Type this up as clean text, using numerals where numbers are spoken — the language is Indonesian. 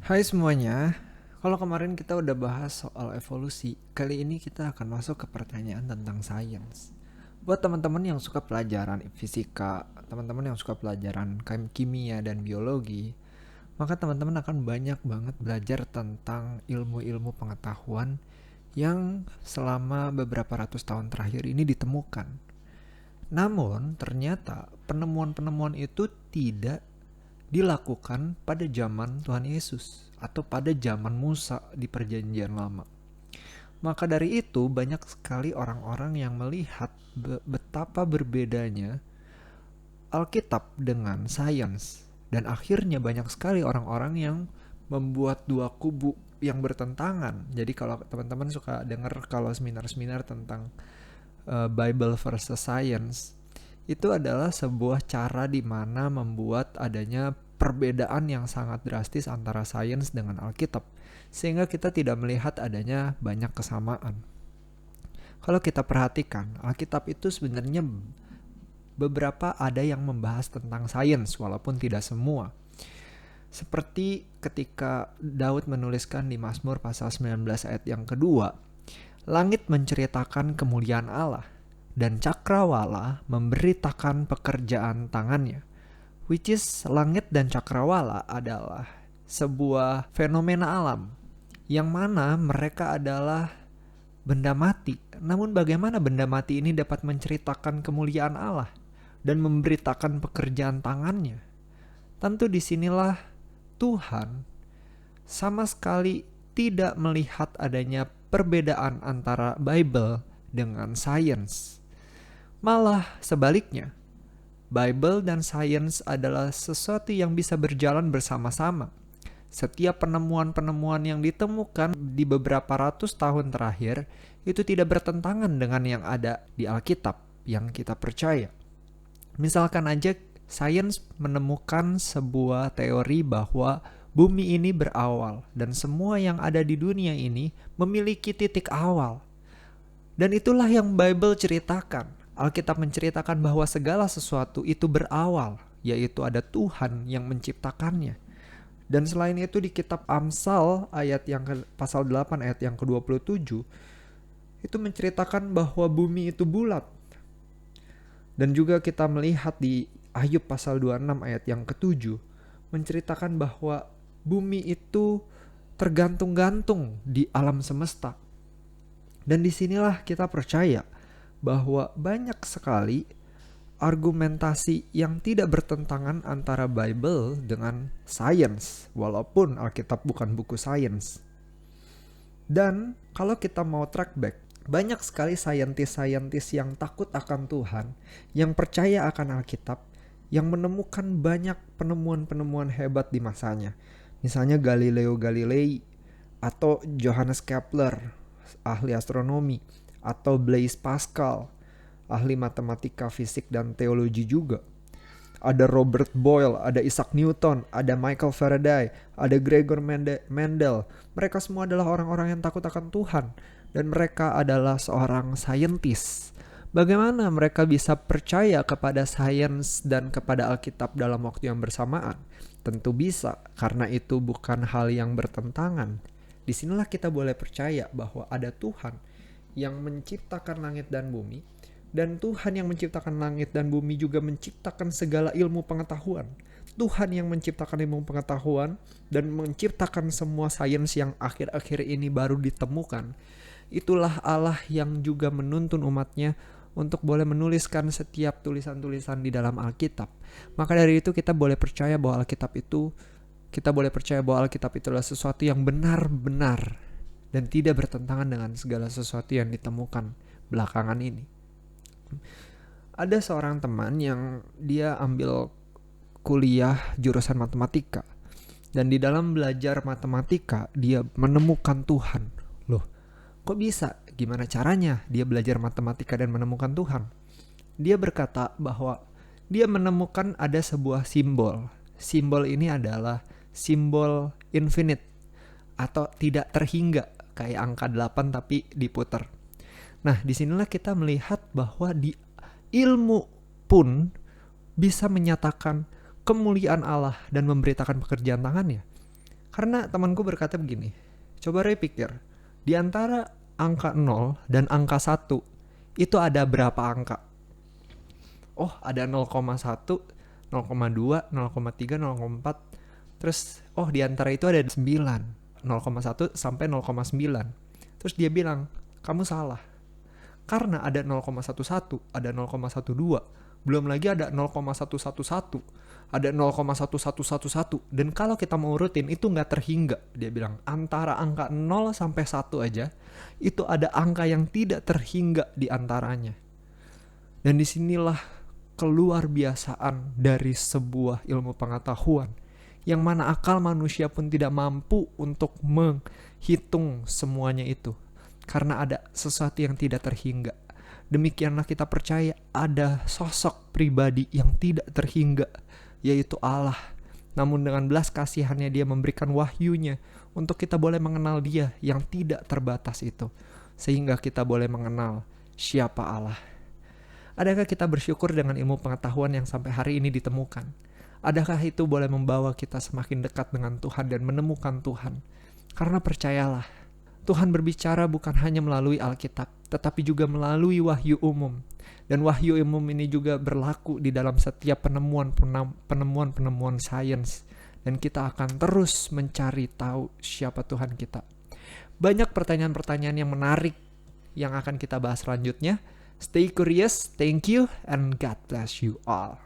Hai semuanya, kalau kemarin kita udah bahas soal evolusi, kali ini kita akan masuk ke pertanyaan tentang sains. Buat teman-teman yang suka pelajaran fisika, teman-teman yang suka pelajaran kimia dan biologi, maka teman-teman akan banyak banget belajar tentang ilmu-ilmu pengetahuan yang selama beberapa ratus tahun terakhir ini ditemukan. Namun, ternyata penemuan-penemuan itu tidak dilakukan pada zaman Tuhan Yesus atau pada zaman Musa di Perjanjian Lama. Maka dari itu, banyak sekali orang-orang yang melihat betapa berbedanya Alkitab dengan sains, dan akhirnya banyak sekali orang-orang yang membuat dua kubu yang bertentangan. Jadi kalau teman-teman suka dengar kalau seminar-seminar tentang Bible versus Science, itu adalah sebuah cara di mana membuat adanya perbedaan yang sangat drastis antara sains dengan Alkitab, sehingga kita tidak melihat adanya banyak kesamaan. Kalau kita perhatikan, Alkitab itu sebenarnya beberapa ada yang membahas tentang sains, walaupun tidak semua. Seperti ketika Daud menuliskan di Mazmur pasal 19 ayat yang kedua, langit menceritakan kemuliaan Allah, dan cakrawala memberitakan pekerjaan tangannya. Which is, langit dan cakrawala adalah sebuah fenomena alam yang mana mereka adalah benda mati. Namun bagaimana benda mati ini dapat menceritakan kemuliaan Allah dan memberitakan pekerjaan tangannya? Tentu disinilah Tuhan sama sekali tidak melihat adanya perbedaan antara Bible dengan sains. Malah sebaliknya, Bible dan sains adalah sesuatu yang bisa berjalan bersama-sama. Setiap penemuan-penemuan yang ditemukan di beberapa ratus tahun terakhir itu tidak bertentangan dengan yang ada di Alkitab yang kita percaya. Misalkan aja sains menemukan sebuah teori bahwa bumi ini berawal dan semua yang ada di dunia ini memiliki titik awal. Dan itulah yang Bible ceritakan. Alkitab menceritakan bahwa segala sesuatu itu berawal, yaitu ada Tuhan yang menciptakannya. Dan selain itu di kitab Amsal ayat yang pasal 8 ayat yang ke-27 itu menceritakan bahwa bumi itu bulat. Dan juga kita melihat di Ayub pasal 26 ayat yang ke-7 menceritakan bahwa bumi itu tergantung-gantung di alam semesta. Dan disinilah kita percaya bahwa banyak sekali argumentasi yang tidak bertentangan antara Bible dengan sains, walaupun Alkitab bukan buku sains. Dan kalau kita mau track back, banyak sekali saintis-saintis yang takut akan Tuhan, yang percaya akan Alkitab, yang menemukan banyak penemuan-penemuan hebat di masanya. Misalnya Galileo Galilei, atau Johannes Kepler, ahli astronomi, atau Blaise Pascal, ahli matematika, fisik, dan teologi juga. Ada Robert Boyle, ada Isaac Newton, ada Michael Faraday, ada Gregor Mendel. Mereka semua adalah orang-orang yang takut akan Tuhan. Dan mereka adalah seorang saintis. Bagaimana mereka bisa percaya kepada sains dan kepada Alkitab dalam waktu yang bersamaan? Tentu bisa, karena itu bukan hal yang bertentangan. Disinilah kita boleh percaya bahwa ada Tuhan yang menciptakan langit dan bumi, dan Tuhan yang menciptakan langit dan bumi juga menciptakan segala ilmu pengetahuan. Tuhan yang menciptakan ilmu pengetahuan dan menciptakan semua sains yang akhir-akhir ini baru ditemukan. Itulah Allah yang juga menuntun umatnya untuk boleh menuliskan setiap tulisan-tulisan di dalam Alkitab. Maka dari itu kita boleh percaya bahwa Alkitab itu adalah sesuatu yang benar-benar dan tidak bertentangan dengan segala sesuatu yang ditemukan belakangan ini. Ada seorang teman yang dia ambil kuliah jurusan matematika, dan di dalam belajar matematika dia menemukan Tuhan. Loh, kok bisa? Gimana caranya dia belajar matematika dan menemukan Tuhan? Dia berkata bahwa dia menemukan ada sebuah simbol. Simbol ini adalah simbol infinite atau tidak terhingga, kayak angka 8 tapi diputar. Nah, disinilah kita melihat bahwa di ilmu pun bisa menyatakan kemuliaan Allah dan memberitakan pekerjaan tangannya. Karena temanku berkata begini, coba pikir, di antara angka 0 dan angka 1 itu ada berapa angka? Oh, ada 0,1, 0,2, 0,3, 0,4. Terus, oh di antara itu ada 9, 0,1 sampai 0,9. Terus dia bilang, kamu salah. Karena ada 0,11, ada 0,12, belum lagi ada 0,111, ada 0,1111. Dan kalau kita mau urutin itu gak terhingga. Dia bilang antara angka 0 sampai 1 aja itu ada angka yang tidak terhingga di antaranya. Dan disinilah keluar biasaan dari sebuah ilmu pengetahuan yang mana akal manusia pun tidak mampu untuk menghitung semuanya itu. Karena ada sesuatu yang tidak terhingga. Demikianlah kita percaya ada sosok pribadi yang tidak terhingga, yaitu Allah. Namun dengan belas kasihannya dia memberikan wahyunya untuk kita boleh mengenal dia yang tidak terbatas itu. Sehingga kita boleh mengenal siapa Allah. Adakah kita bersyukur dengan ilmu pengetahuan yang sampai hari ini ditemukan? Adakah itu boleh membawa kita semakin dekat dengan Tuhan dan menemukan Tuhan? Karena percayalah, Tuhan berbicara bukan hanya melalui Alkitab, tetapi juga melalui wahyu umum. Dan wahyu umum ini juga berlaku di dalam setiap penemuan sains. Dan kita akan terus mencari tahu siapa Tuhan kita. Banyak pertanyaan-pertanyaan yang menarik yang akan kita bahas selanjutnya. Stay curious, thank you, and God bless you all.